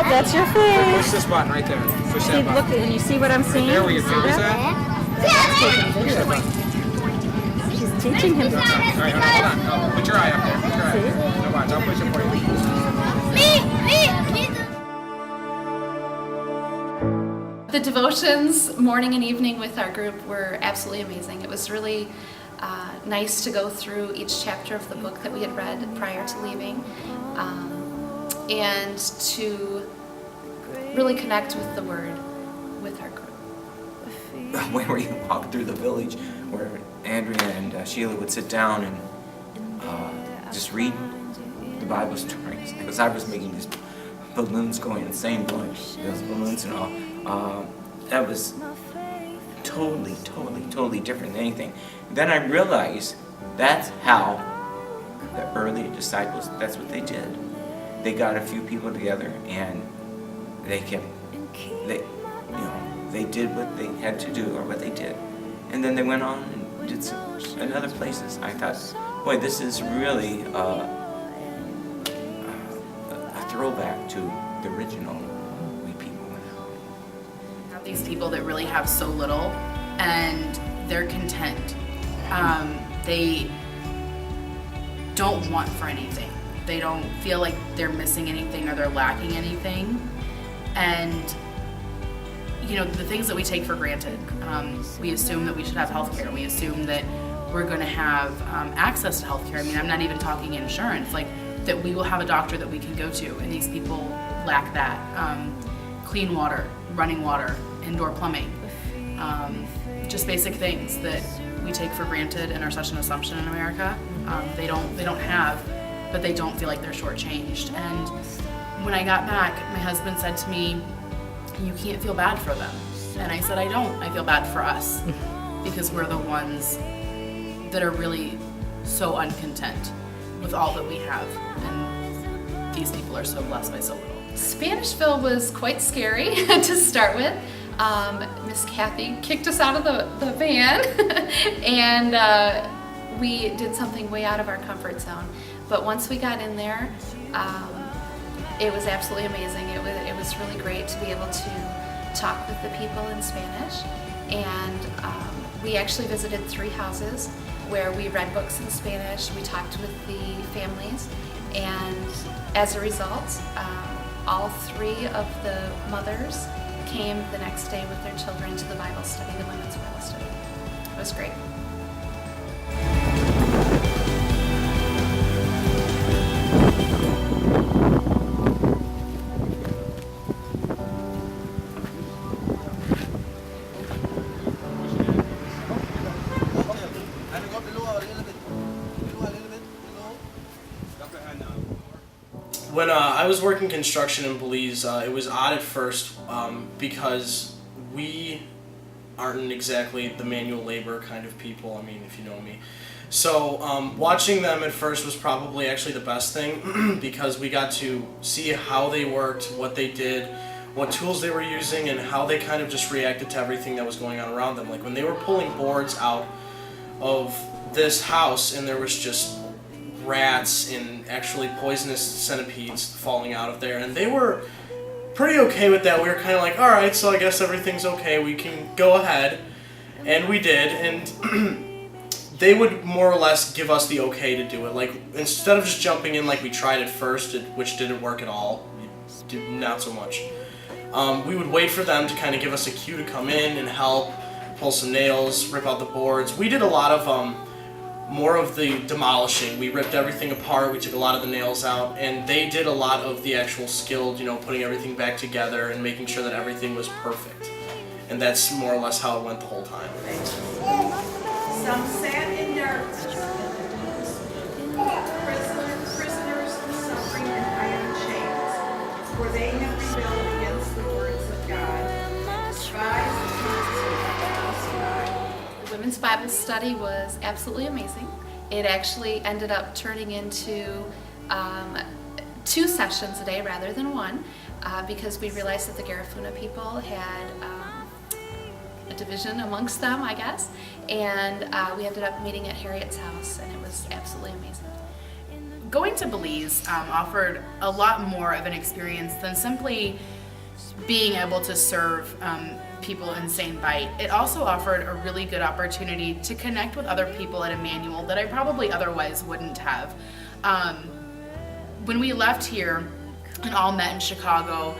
That's your Push face. this button right there. Push See, that look, button. and you see what I'm seeing? There where your See fingers that? at? That's taking video. She's teaching him. All right, hold on. No, put your eye up there. Put your eye up there. No, watch. I'll push it for you. The devotions, morning and evening with our group, were absolutely amazing. It was really nice to go through each chapter of the book that we had read prior to leaving, and to really connect with the Word with our group. When we walked through the village, where Andrea and Sheila would sit down and just read the Bible stories, because I was making these balloons going insane, blowing those balloons and all. That was totally different than anything. Then I realized that's how the early disciples, that's what they did. They got a few people together and they did what they had to do, or what they did. And then they went on and did some in other places. I thought, boy, this is really a throwback to the original We People. Have these people that really have so little and they're content. They don't want for anything. They don't feel like they're missing anything or they're lacking anything. And you know, the things that we take for granted. We assume that we should have health care. We assume that we're going to have access to health care. I mean, I'm not even talking insurance, like that we will have a doctor that we can go to, and these people lack that. Clean water, running water, indoor plumbing, just basic things that we take for granted and are such an assumption in America. They don't have, but they don't feel like they're shortchanged. And when I got back, my husband said to me, "You can't feel bad for them." And I said, "I don't. I feel bad for us because we're the ones that are really so uncontent with all that we have. And these people are so blessed by so little." Spanishville was quite scary to start with. Miss Kathy kicked us out of the van and we did something way out of our comfort zone. But once we got in there, it was absolutely amazing. It was really great to be able to talk with the people in Spanish. And we actually visited 3 houses where we read books in Spanish. We talked with the families, and as a result, all 3 of the mothers came the next day with their children to the Bible study, the women's Bible study. It was great. When I was working construction in Belize, it was odd at first because we aren't exactly the manual labor kind of people, I mean, if you know me. So watching them at first was probably actually the best thing because we got to see how they worked, what they did, what tools they were using, and how they kind of just reacted to everything that was going on around them. Like when they were pulling boards out of this house and there was just rats and actually poisonous centipedes falling out of there, and they were pretty okay with that. We were kind of like, all right, so I guess everything's okay, we can go ahead, and we did. And they would more or less give us the okay to do it. Like instead of just jumping in like we tried at first, which didn't work at all, not so much, we would wait for them to kind of give us a cue to come in and help pull some nails, rip out the boards. We did a lot of more of the demolishing. We ripped everything apart, we took a lot of the nails out, and they did a lot of the actual skilled, putting everything back together and making sure that everything was perfect. And that's more or less how it went the whole time. Some sat in darkness, prisoners suffering in iron chains, for they have rebelled against the words of God, despised the truths of God. The women's Bible study was absolutely amazing. It actually ended up turning into 2 sessions a day rather than 1 because we realized that the Garifuna people had a division amongst them, I guess, and we ended up meeting at Harriet's house, and it was absolutely amazing. going to Belize offered a lot more of an experience than simply being able to serve people in St. Bite. It also offered a really good opportunity to connect with other people at Immanuel that I probably otherwise wouldn't have. When we left here and all met in Chicago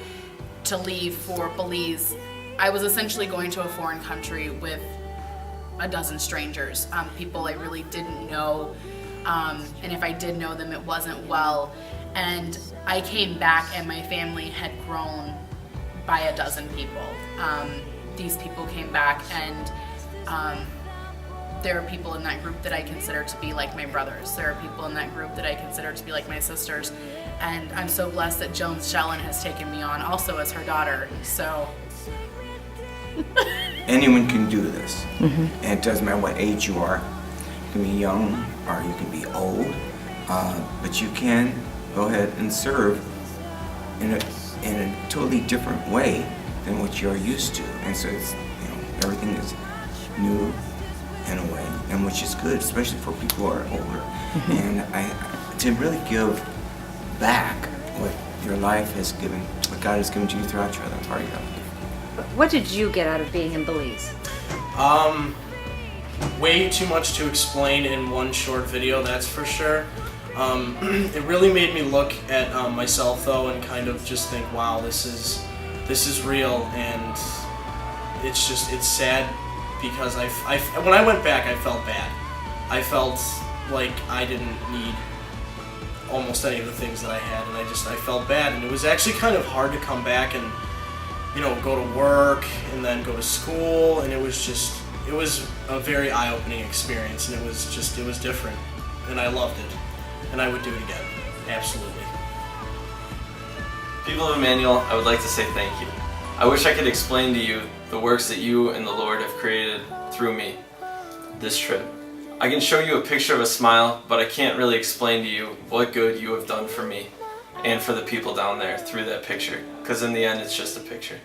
to leave for Belize, I was essentially going to a foreign country with a dozen strangers, people I really didn't know, and if I did know them, it wasn't well. And I came back and my family had grown by a dozen people. These people came back, and there are people in that group that I consider to be like my brothers. There are people in that group that I consider to be like my sisters. And I'm so blessed that Jones Shellen has taken me on also as her daughter. So Anyone can do this. And it doesn't matter what age you are. You can be young or you can be old. But you can go ahead and serve in a totally different way than what you're used to. And so it's, everything is new in a way, and which is good, especially for people who are older. And to really give back what your life has given, what God has given to you throughout your other part of your life. What did you get out of being in Belize? Way too much to explain in one short video, that's for sure. It really made me look at myself though, and kind of just think, wow, this is real, and it's sad because when I went back, I felt bad. I felt like I didn't need almost any of the things that I had, and I felt bad, and it was actually kind of hard to come back and go to work and then go to school, and it was a very eye-opening experience, and it was different, and I loved it, and I would do it again, absolutely. People of Immanuel, I would like to say thank you. I wish I could explain to you the works that you and the Lord have created through me this trip. I can show you a picture of a smile, but I can't really explain to you what good you have done for me and for the people down there through that picture, because in the end it's just a picture.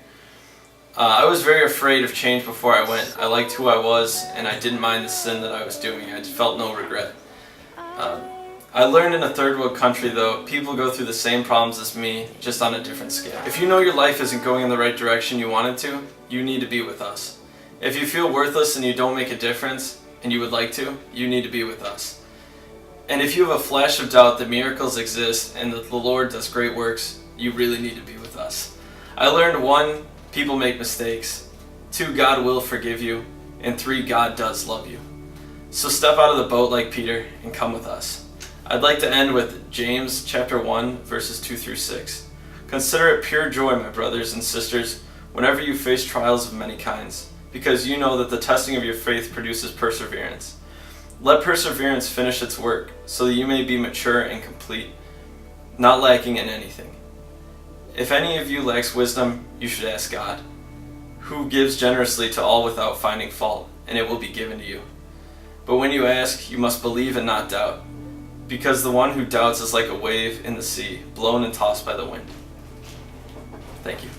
I was very afraid of change before I went. I liked who I was, and I didn't mind the sin that I was doing. I felt no regret. I learned in a third world country though, people go through the same problems as me, just on a different scale. If you know your life isn't going in the right direction you want it to, you need to be with us. If you feel worthless and you don't make a difference, and you would like to, you need to be with us. And if you have a flash of doubt that miracles exist and that the Lord does great works, you really need to be with us. I learned 1, people make mistakes, 2, God will forgive you, and 3, God does love you. So step out of the boat like Peter and come with us. I'd like to end with James chapter 1, verses 2 through 6. Consider it pure joy, my brothers and sisters, whenever you face trials of many kinds, because you know that the testing of your faith produces perseverance. Let perseverance finish its work, so that you may be mature and complete, not lacking in anything. If any of you lacks wisdom, you should ask God, who gives generously to all without finding fault, and it will be given to you. But when you ask, you must believe and not doubt, because the one who doubts is like a wave in the sea, blown and tossed by the wind. Thank you.